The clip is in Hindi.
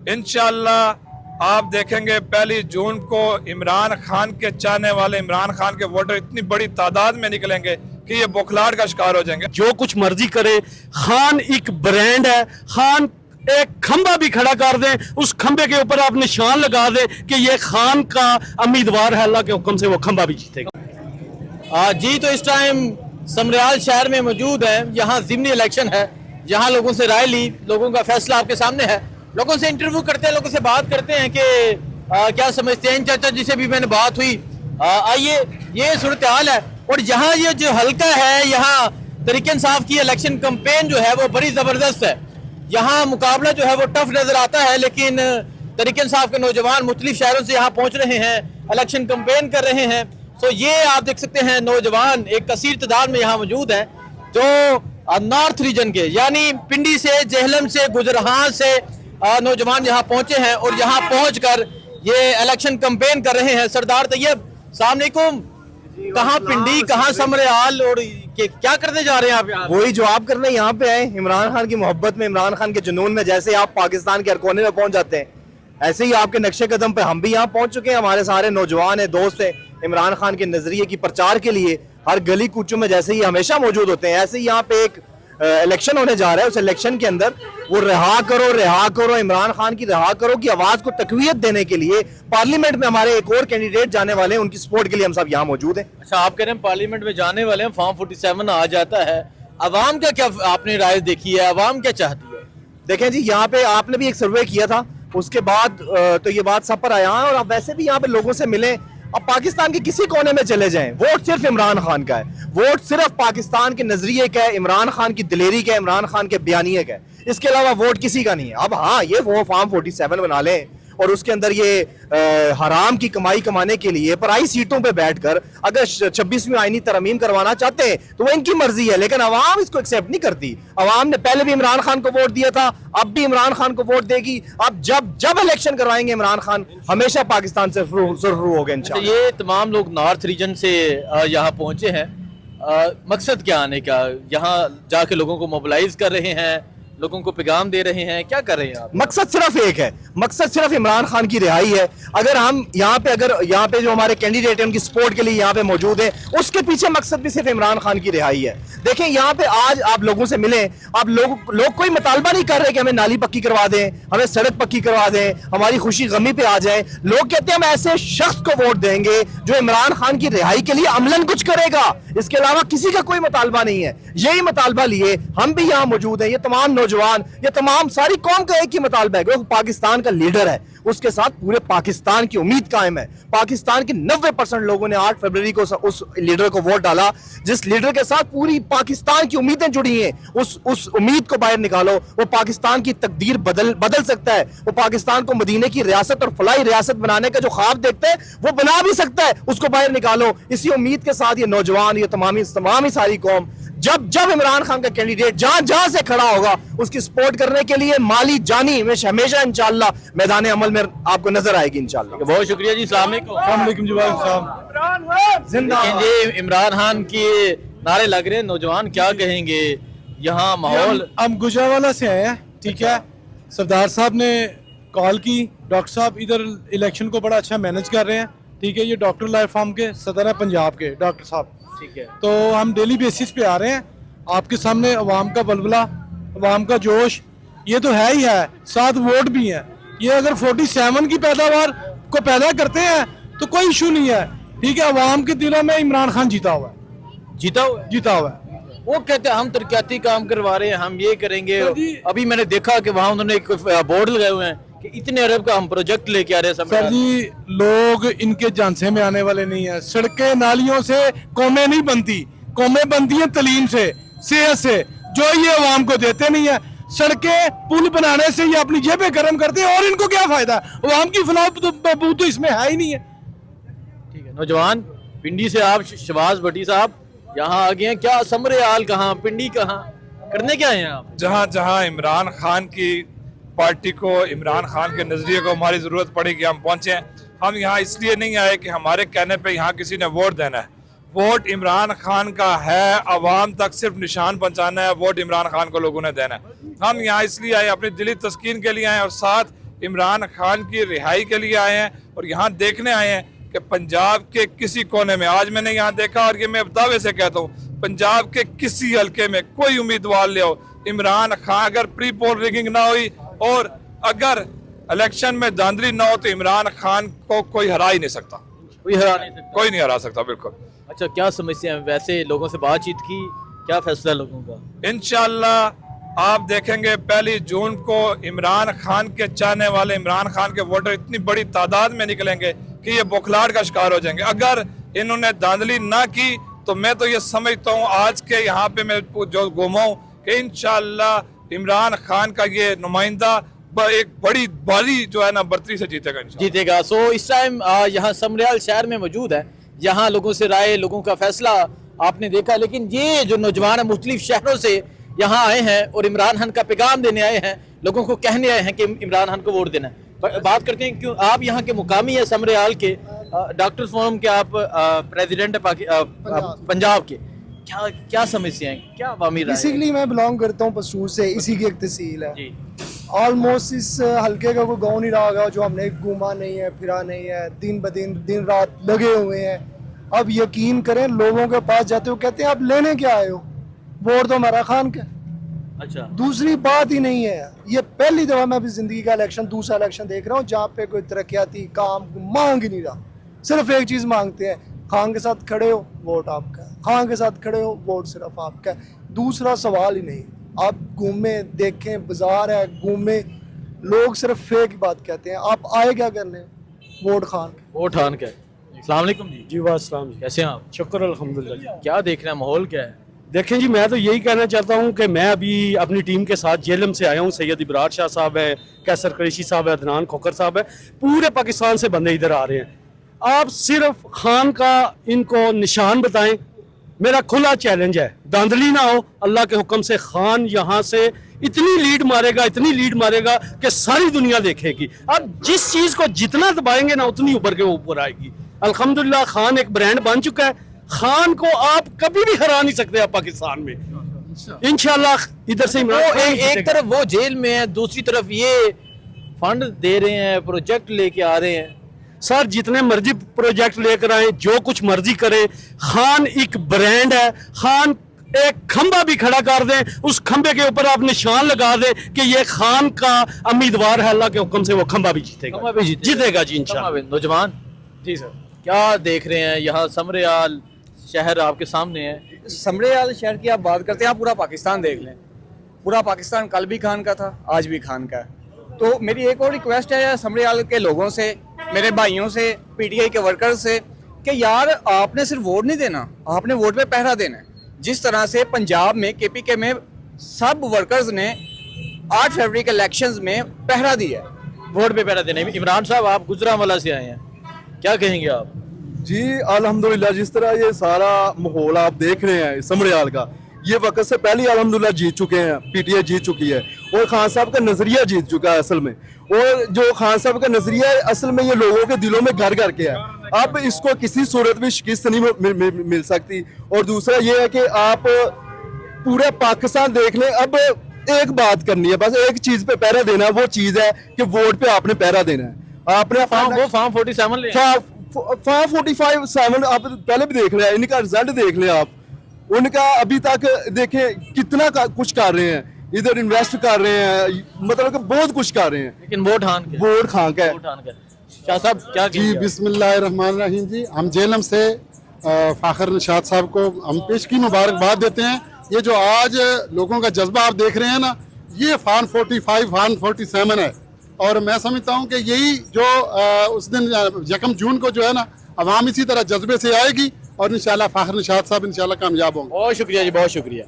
इंशाअल्लाह आप देखेंगे 1 जून को इमरान खान के चाहने वाले, इमरान खान के वोटर इतनी बड़ी तादाद में निकलेंगे कि ये बौखलाहट का शिकार हो जाएंगे। जो कुछ मर्जी करे, खान एक ब्रांड है। खान एक खंबा भी खड़ा कर दें, उस खंबे के ऊपर आप निशान लगा दें कि ये खान का उम्मीदवार है, अल्लाह के हुक्म से वो खंबा भी जीतेगा। जी, तो इस टाइम समरियाल शहर में मौजूद है। यहाँ ज़िमनी इलेक्शन है, जहाँ लोगों से राय ली, लोगों का फैसला आपके सामने है। लोगों से इंटरव्यू करते हैं, लोगों से बात करते हैं कि क्या समझते हैं। चाचा जी से भी मैंने बात हुई। आइए, ये सूरत हाल है। और यहाँ ये जो हल्का है, यहाँ तरीके इंसाफ की इलेक्शन कैंपेन जो है वो बड़ी ज़बरदस्त है। यहाँ मुकाबला जो है वो टफ नजर आता है, लेकिन तरीके इंसाफ के नौजवान मुख्तलिफ शहरों से यहाँ पहुँच रहे हैं, इलेक्शन कैंपेन कर रहे हैं। तो ये आप देख सकते हैं, नौजवान एक कसीर तादाद में यहाँ मौजूद है, जो नॉर्थ रीजन के यानी पिंडी से, जेहलम से, गुजराहां से नौजवान यहाँ पहुंचे हैं और यहाँ पहुंचकर ये इलेक्शन कैंपेन कर रहे हैं। सरदार तैयब, अस्सलाम वालेकुम। कहाँ पिंडी, कहाँ समरियाल, और क्या करने जा रहे हैं आप यहाँ? वही जो आप करने यहाँ पे आए, इमरान खान की मोहब्बत में, इमरान खान के जुनून में। जैसे आप पाकिस्तान के हर कोने में पहुंच जाते हैं, ऐसे ही आपके नक्शे कदम पे हम भी यहाँ पहुंच चुके हैं। हमारे सारे नौजवान है, दोस्त है, इमरान खान के नजरिए की प्रचार के लिए हर गली कूचों में जैसे ही हमेशा मौजूद होते हैं, ऐसे ही यहाँ पे एक इलेक्शन होने जा रहा है। उस इलेक्शन के अंदर वो रिहा करो, इमरान खान की रिहा करो की आवाज को तकवीयत देने के लिए पार्लियामेंट में हमारे एक और कैंडिडेट जाने वाले हैं, उनकी सपोर्ट के लिए हम सब यहाँ मौजूद हैं। अच्छा, आप कह रहे हैं पार्लियामेंट में जाने वाले हैं, फॉर्म 47 आ जाता है। अवाम का क्या आपने राय देखी है, अवाम क्या चाहती है? देखें जी, यहाँ पे आपने भी एक सर्वे किया था, उसके बाद तो ये बात सब पर आया है। और आप वैसे भी यहाँ पे लोगों से मिले, अब पाकिस्तान के किसी कोने में चले जाएं, वोट सिर्फ इमरान खान का है। वोट सिर्फ पाकिस्तान के नजरिए का है, इमरान खान की दिलेरी का है, इमरान खान के बयानिए का है। इसके अलावा वोट किसी का नहीं है। अब हाँ, ये वो फॉर्म 47 बना लें और उसके अंदर ये हराम की कमाई कमाने के लिए पराई सीटों पे बैठकर अगर 26वीं आईनी तरमीम करवाना चाहते हैं तो वो इनकी मर्जी है, लेकिन अवाम इसको एक्सेप्ट नहीं करती। अवाम ने पहले भी इमरान खान को वोट दिया था, अब भी इमरान खान को वोट देगी। अब जब इलेक्शन करवाएंगे इमरान खान, हमेशा पाकिस्तान से शुरू हो गए इंशाल्लाह। ये तमाम लोग नॉर्थ रीजन से यहाँ पहुंचे हैं, मकसद क्या आने का? यहाँ जाके लोगों को मोबिलाइज कर रहे हैं, लोगों को पैगाम दे रहे हैं, क्या कर रहे हैं आप? मकसद सिर्फ एक है, मकसद सिर्फ इमरान खान की रिहाई है। अगर हम यहाँ पे जो हमारे कैंडिडेट हैं उनकी सपोर्ट के लिए यहाँ पे मौजूद है, उसके पीछे मकसद भी सिर्फ इमरान खान की रिहाई है। देखें, यहाँ पे आज आप लोगों से मिले, आप लोग कोई मुतालबा नहीं कर रहे कि हमें नाली पक्की करवा दें, हमें सड़क पक्की करवा दें, हमारी खुशी गमी पे आ जाए। लोग कहते हैं हम ऐसे शख्स को वोट देंगे जो इमरान खान की रिहाई के लिए अमलन कुछ करेगा, इसके अलावा किसी का कोई मुतालबा नहीं है। यही मुतालबा लिए हम भी यहाँ मौजूद हैं। ये तमाम नौजवान, ये तमाम सारी कौम का एक ही मुतालबा है, वो पाकिस्तान का लीडर है, उसके साथ पूरे पाकिस्तान की उम्मीद कायम है। पाकिस्तान के 90% लोगों ने 8 फरवरी को उस लीडर को वोट डाला, जिस लीडर के साथ पूरी पाकिस्तान की उम्मीदें जुड़ी हैं। उस उम्मीद को बाहर निकालो, वो पाकिस्तान की तकदीर बदल सकता है। वो पाकिस्तान को मदीने की रियासत और फलाई रियासत बनाने का जो ख्वाब देखते हैं वो बना भी सकता है, उसको बाहर निकालो। इसी उम्मीद के साथ ये नौजवान, ये तमाम ही सारी कौम जब इमरान खान का कैंडिडेट जहां से खड़ा होगा उसकी सपोर्ट करने के लिए माली जानी हमेशा इंशाल्लाह मैदान अमल में आपको नजर आएगी इंशाल्लाह। बहुत शुक्रिया जी, अस्सलाम वालेकुम। जी, इमरान खान के नारे लग रहे हैं, नौजवान क्या कहेंगे? यहाँ माहौल, हम गुजरावाला से आए हैं, ठीक है। सरदार साहब ने कॉल की, डॉक्टर साहब इधर इलेक्शन को बड़ा अच्छा मैनेज कर रहे हैं, ठीक है। ये डॉक्टर लाइफ फार्म के सदर है पंजाब के डॉक्टर साहब, ठीक है। तो हम डेली बेसिस पे आ रहे हैं आपके सामने। अवाम का बलबला, अवाम का जोश, ये तो है ही है, साथ वोट भी हैं। ये अगर 47 की पैदावार को पैदा करते हैं तो कोई इशू नहीं है, ठीक है। अवाम के दिलों में इमरान खान जीता हुआ है, जीता हुआ है। वो कहते हैं हम तरक्याती काम करवा रहे हैं, हम ये करेंगे। अभी मैंने देखा कि वहाँ उन्होंने एक बोर्ड लगाए हुए हैं कि इतने अरब का हम प्रोजेक्ट लेके आ रहे हैं। सर जी, लोग इनके झांसे में आने वाले नहीं है। सड़कें नालियों से कौमें नहीं बनती, कौमें बनती हैं तलीम से, सेहत से, जो ये अवाम को देते नहीं है। सड़कें पुल बनाने से ये अपनी जेबें गर्म करते हैं, और इनको क्या फायदा? अवाम की फलाह बहबूद तो इसमें है ही नहीं है। ठीक है, नौजवान पिंडी से आप शहबाज भट्टी साहब यहाँ आ गए हैं, क्या समरियाल कहाँ, पिंडी कहाँ, करने क्या है आप? जहाँ जहाँ इमरान खान की पार्टी को, इमरान खान के नजरिए को हमारी जरूरत पड़ेगी हम पहुंचे हैं। हम यहाँ इसलिए नहीं आए कि हमारे कहने पे यहाँ किसी ने वोट देना है। वोट इमरान खान का है, अवाम तक सिर्फ निशान पहुंचाना है, वोट इमरान खान को लोगों ने देना है। हम यहाँ इसलिए आए, अपनी दिली तस्कीन के लिए आए और साथ इमरान खान की रिहाई के लिए आए हैं और यहाँ देखने आए हैं कि पंजाब के किसी कोने में, आज मैंने यहाँ देखा और ये मैं दावे से कहता हूँ, पंजाब के किसी हल्के में कोई उम्मीदवार ले आओ, इमरान खान अगर प्री पोल रिगिंग ना हुई और अगर इलेक्शन में धांधली ना हो तो इमरान खान को कोई हरा ही नहीं सकता, कोई हरा नहीं सकता। कोई नहीं हरा सकता। बिल्कुल। अच्छा, क्या समस्या है वैसे? लोगों से बातचीत की, क्या फैसला लोगों का? इंशाल्लाह आप देखेंगे 1 जून को इमरान खान के चाहने वाले, इमरान खान के वोटर इतनी बड़ी तादाद में निकलेंगे कि ये बौखलाहट का शिकार हो जाएंगे। अगर इन्होंने धांधली ना की तो मैं तो ये समझता हूँ आज के यहाँ पे मैं जो घूमा हूँ कि इंशाल्लाह इमरान खान का ये नुमाइंदा एक बड़ी भारी जो है ना बर्तरी से जीतेगा जीतेगा। सो इस टाइम यहाँ समरियाल शहर में मौजूद है, यहाँ लोगों से राय, लोगों का फैसला आपने देखा। लेकिन ये जो नौजवान है मुख्तलिफ शहरों से यहाँ आए हैं और इमरान खान का पैगाम देने आए हैं, लोगों को कहने आए हैं कि इमरान खान को वोट देना है। बात करते हैं, क्यों आप यहाँ के मुकामी है समरियाल के, डॉक्टर फोरम के आप प्रेसिडेंट पंजाब के, क्या समस्या है, क्या अवामी राय है? बेसिकली मैं बिलोंग करता हूँ पसूर से, इसी की एक तहसील है। जी। ऑलमोस्ट इस हल्के का कोई गाँव नहीं रहा होगा जो हमने घूमा नहीं है, फिरा नहीं है, दिन ब दिन रात लगे हुए हैं। अब यकीन करें, लोगों के पास जाते हो कहते हैं आप लेने क्या आए हो, वोट तो हमारा खान का। अच्छा, दूसरी बात ही नहीं है, ये पहली दफा मैं अपनी जिंदगी का इलेक्शन, दूसरा इलेक्शन देख रहा हूँ जहाँ पे कोई तरक्याती काम मांग ही नहीं रहा। सिर्फ एक चीज मांगते हैं, खान के साथ खड़े हो वोट आपका, खान के साथ खड़े हो वोट सिर्फ आपका, दूसरा सवाल ही नहीं। आप घूमे देखें, बाजार है, घूमे, लोग सिर्फ फेक की बात कहते हैं। आप आए क्या करने, वोट खान के। वोट खान का। अस्सलाम वालेकुम जी। जी वास्सलाम जी, कैसे हैं आप? शुक्र अल्हम्दुलिल्लाह। क्या देख रहे हैं, माहौल क्या है? देखें जी, मैं तो यही कहना चाहता हूँ कि मैं अभी अपनी टीम के साथ जेलम से आया हूँ। सैयद इब्रार शाह साहब है, कैसर कुरैशी साहब है, अदनान खोखर साहब है, पूरे पाकिस्तान से बंदे इधर आ रहे हैं। आप सिर्फ खान का इनको निशान बताएं, मेरा खुला चैलेंज है, धांधली ना हो, अल्लाह के हुक्म से खान यहाँ से इतनी लीड मारेगा, इतनी लीड मारेगा कि सारी दुनिया देखेगी। अब जिस चीज को जितना दबाएंगे ना उतनी ऊपर के ऊपर आएगी। अल्हम्दुलिल्लाह खान एक ब्रांड बन चुका है, खान को आप कभी भी हरा नहीं सकते आप पाकिस्तान में। इंशाल्लाह इधर से एक तरफ वो जेल में है, दूसरी तरफ ये फंड दे रहे हैं, प्रोजेक्ट लेके आ रहे हैं। सर जितने मर्जी प्रोजेक्ट लेकर आए, जो कुछ मर्जी करे, खान एक ब्रांड है। खान एक खंबा भी खड़ा कर दें, उस खंबे के ऊपर आप निशान लगा दें कि ये खान का उम्मीदवार है, अल्लाह के हुक्म से वो खंबा भी जीतेगा, जीतेगा जी इंशाल्लाह। नौजवान जी सर, क्या देख रहे हैं? यहाँ समरियाल शहर आपके सामने है। समरियाल शहर की आप बात करते हैं, आप पूरा पाकिस्तान देख लें, पूरा पाकिस्तान कल भी खान का था, आज भी खान का है। तो मेरी एक और रिक्वेस्ट है समरियाल के लोगों से, मेरे भाइयों से, पीटीआई के वर्कर्स से, कि यार आपने सिर्फ वोट नहीं देना, आपने वोट पे पहरा देना है। जिस तरह से पंजाब में केपीके में सब वर्कर्स ने 8 फरवरी के इलेक्शंस में पहरा दिया है, वोट पे पहरा देने। इमरान साहब, आप गुजरांवाला से आए हैं, क्या कहेंगे आप? जी अल्हम्दुलिल्लाह, जिस तरह ये सारा माहौल आप देख रहे हैं समरियाल का, ये वक्त से पहले अल्हम्दुलिल्लाह जीत चुके हैं, पीटीआई जीत चुकी है और खान साहब का नजरिया जीत चुका है असल में। और जो खान साहब का नजरिया है असल में ये लोगों के दिलों में घर घर के है। अब इसको किसी सूरत में शिकस्त नहीं मिल सकती। और दूसरा ये है कि आप पूरे पाकिस्तान देख लें, अब एक बात करनी है, बस एक चीज पे पहरा देना है, वो चीज है कि वोट पे आपने पहरा देना है। आपने फॉर्म 47 ले फॉर्म 45 आप पहले भी देख रहे हैं, इनका रिजल्ट देख लें आप, उनका अभी तक देखें कितना कुछ कर रहे हैं, इधर इन्वेस्ट कर रहे हैं, मतलब कि बहुत कुछ कर रहे हैं, लेकिन वोट खान के, वोट खान का है। शाह साहब क्या जी बिस्मिल्लाहिर्रहमानिर्रहीम जी, हम जेलम से फाखर निशात साहब को हम पेश की मुबारकबाद देते हैं। ये जो आज लोगों का जज्बा आप देख रहे हैं ना, ये फॉर्म 45 फॉर्म 47 है। और मैं समझता हूँ कि यही जो उस दिन 1 जून को जो है ना, अवाम इसी तरह जज्बे से आएगी और इंशाल्लाह फाखर निशात साहब इंशाल्लाह कामयाब होंगे। बहुत शुक्रिया जी, बहुत शुक्रिया।